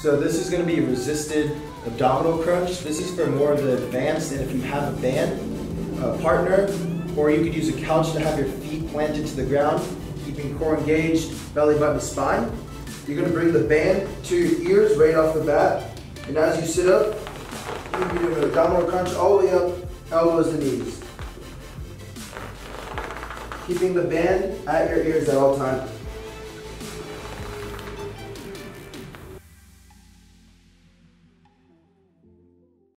So this is going to be a resisted abdominal crunch. This is for more of the advanced, and if you have a band, a partner, or you could use a couch to have your feet planted to the ground, keeping core engaged, belly button to spine. You're going to bring the band to your ears right off the bat, and as you sit up, you're going to be doing an abdominal crunch all the way up, elbows to knees. Keeping the band at your ears at all times.